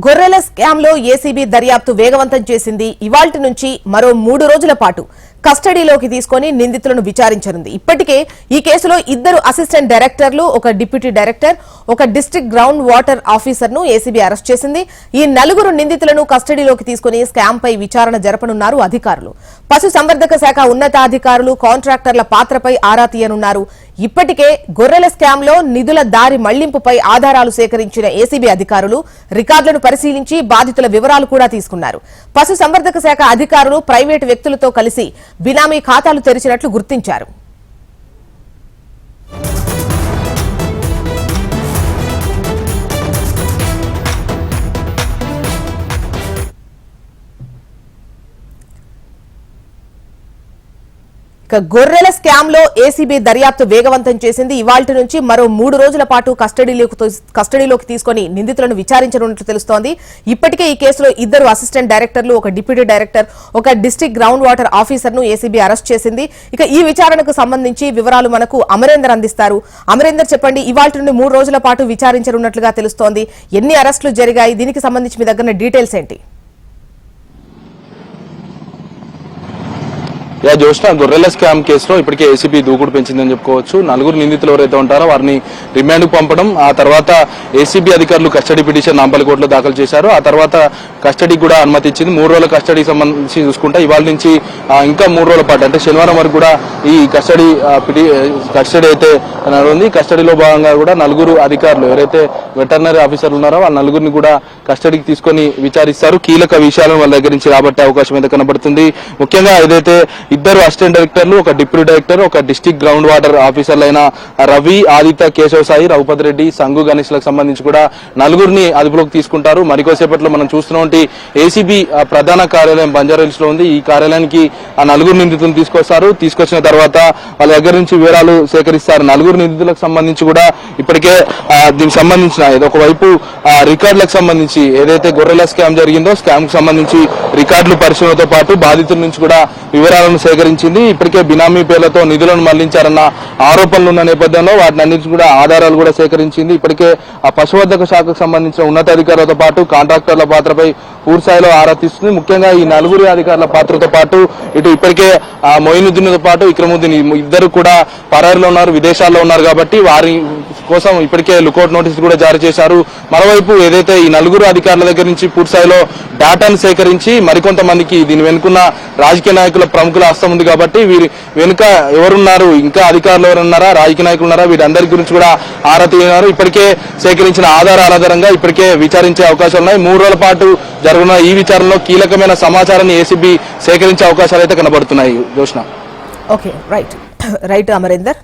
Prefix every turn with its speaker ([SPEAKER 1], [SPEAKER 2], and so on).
[SPEAKER 1] గొర్రెల స్కామ్ లో ఏసీబీ దర్యాప్తు వేగవంతం చేసింది. ఇవాల్టి నుంచి మరో 3 రోజుల పాటు కస్టడీలోకి తీసుకొని నిందితులను విచారించనుంది. ఇప్పటికే ఈ కేసులో 2 అసిస్టెంట్ డైరెక్టర్లు, ఒక డిప్యూటీ డైరెక్టర్, ఒక డిస్ట్రిక్ట్ గ్రౌండ్ వాటర్ ఆఫీసర్ ను ఏసీబీ అరెస్ట్ చేసింది. ఈ 4 నిందితులను కస్టడీలోకి తీసుకుని స్కామ్ పై విచారణ జరపనున్నారు అధికారులు. పశు సంవర్ధక శాఖ ఉన్నతాధికారులు కాంట్రాక్టర్ల పాత్రపై ఆరా తీయనున్నారు. ఇప్పటికే గొర్రెల స్కామ్ లో నిధుల దారి మళ్లింపుపై ఆధారాలు సేకరించిన ఏసీబీ అధికారులు రికార్డులను పరిశీలించి బాధితుల వివరాలు కూడా తీసుకున్నారు. పశు సంవర్ధక శాఖ అధికారులు ప్రైవేటు వ్యక్తులతో కలిసి బినామీ ఖాతాలు తెరిచినట్లు గుర్తించారు. గొర్రెల స్కామ్ లో ఏసీబీ దర్యాప్తు వేగవంతం చేసింది. ఇవాల్టి నుంచి మరో 3 రోజుల పాటు కస్టడీలోకి తీసుకుని నిందితులను విచారించనున్నట్లు తెలుస్తోంది. ఇప్పటికే ఈ కేసులో 2 అసిస్టెంట్ డైరెక్టర్లు, ఒక డిప్యూటీ డైరెక్టర్, ఒక డిస్ట్రిక్ట్ గ్రౌండ్ వాటర్ ఆఫీసర్ ను ఏసీబీ అరెస్ట్ చేసింది. ఇక ఈ విచారణకు సంబంధించి వివరాలు మనకు అమరేందర్ అందిస్తారు. అమరేందర్, చెప్పండి, ఇవాల్టి నుండి 3 రోజుల పాటు విచారించనున్నట్లుగా తెలుస్తోంది. ఎన్ని అరెస్టులు జరిగాయి? దీనికి సంబంధించి మీ దగ్గర డీటెయిల్స్ ఏంటి?
[SPEAKER 2] జోష్న, గొర్రెల స్కామ్ కేసులో ఇప్పటికే ఏసీబీ దూకుడు పెంచిందని చెప్పుకోవచ్చు. 4 నిందితులు ఎవరైతే ఉంటారో వారిని రిమాండ్ కు పంపడం, ఆ తర్వాత ఏసీబీ అధికారులు కస్టడీ పిటిషన్ నాంపల్లి కోర్టులో దాఖలు చేశారు. ఆ తర్వాత కస్టడీ కూడా అనుమతి ఇచ్చింది. 3 రోజుల కస్టడీకి సంబంధించి చూసుకుంటే ఇవాళ నుంచి ఇంకా 3 రోజుల పాటు అంటే శనివారం వరకు కూడా ఈ కస్టడీ అయితే నడుంది. కస్టడీలో భాగంగా కూడా 4 అధికారులు ఎవరైతే వెటర్నరీ ఆఫీసర్లు ఉన్నారో వాళ్ళ 4 కూడా కస్టడీకి తీసుకొని విచారిస్తారు. కీలక విషయాలను వాళ్ళ దగ్గర నుంచి రాబట్టే అవకాశం అయితే కనబడుతుంది. ముఖ్యంగా ఏదైతే 2 అసిస్టెంట్ డైరెక్టర్లు, ఒక డిప్యూటీ డైరెక్టర్, ఒక డిస్ట్రిక్ట్ గ్రౌండ్ వాటర్ ఆఫీసర్లైన రవి, ఆదిత్య, కేశవ సాయి, రఘుపతి రెడ్డి, సంగు గణేష్ లకు సంబంధించి కూడా 4 అదుపులోకి తీసుకుంటారు. మరికొసేపట్లో మనం చూస్తున్నటువంటి ఏసీబీ ప్రధాన కార్యాలయం బంజారాహిల్స్ లో ఉంది. ఈ కార్యాలయానికి ఆ 4 నిందితులను తీసుకొచ్చిన తర్వాత వాళ్ళ దగ్గర నుంచి వివరాలు సేకరిస్తారు. 4 నిందితులకు సంబంధించి కూడా ఇప్పటికే దీనికి సంబంధించిన ఒకవైపు రికార్డులకు సంబంధించి ఏదైతే గొర్రెల స్కామ్ జరిగిందో స్కామ్ కు సంబంధించి రికార్డులు పరిశీలనతో పాటు బాధితుల నుంచి కూడా వివరాలను సేకరించింది. ఇప్పటికే బినామీ పేర్లతో నిధులను మళ్లించారన్న ఆరోపణలు ఉన్న నేపథ్యంలో వాటిని అన్నింటి కూడా ఆధారాలు కూడా సేకరించింది. ఇప్పటికే ఆ పశువర్ధక శాఖకు సంబంధించిన ఉన్నతాధికారులతో పాటు కాంట్రాక్టర్ల పాత్రపై పూర్తిస్థాయిలో ఆరా తీస్తుంది. ముఖ్యంగా ఈ 4 అధికారుల పాత్రతో పాటు ఇప్పటికే మొయినుద్దీన్ తో పాటు ఇక్రముద్దీన్ 2 కూడా పరారీలో ఉన్నారు, విదేశాల్లో ఉన్నారు. కాబట్టి వారి కోసం ఇప్పటికే లుకౌట్ నోటీస్ కూడా జారీ చేశారు. మరోవైపు ఏదైతే ఈ 4 అధికారుల దగ్గర నుంచి పూర్తిస్థాయిలో డేటాను సేకరించి మరికొంతమందికి దీని వెనుకున్న రాజకీయ నాయకుల ప్రముఖుల హస్తం ఉంది. కాబట్టి వీరి వెనుక ఎవరున్నారు, ఇంకా అధికారులు ఎవరున్నారా, రాజకీయ నాయకులు ఉన్నారా, వీరందరి గురించి కూడా ఆరా తీయన్నారు. ఇప్పటికే సేకరించిన ఆధారాల ఆధారంగా ఇప్పటికే విచారించే అవకాశాలు ఉన్నాయి. 3 రోజుల పాటు జరుగుతున్న ఈ విచారణలో కీలకమైన సమాచారాన్ని ఏసీబీ సేకరించే అవకాశాలు అయితే కనబడుతున్నాయి. జోష్న.
[SPEAKER 1] Okay, right Amarender.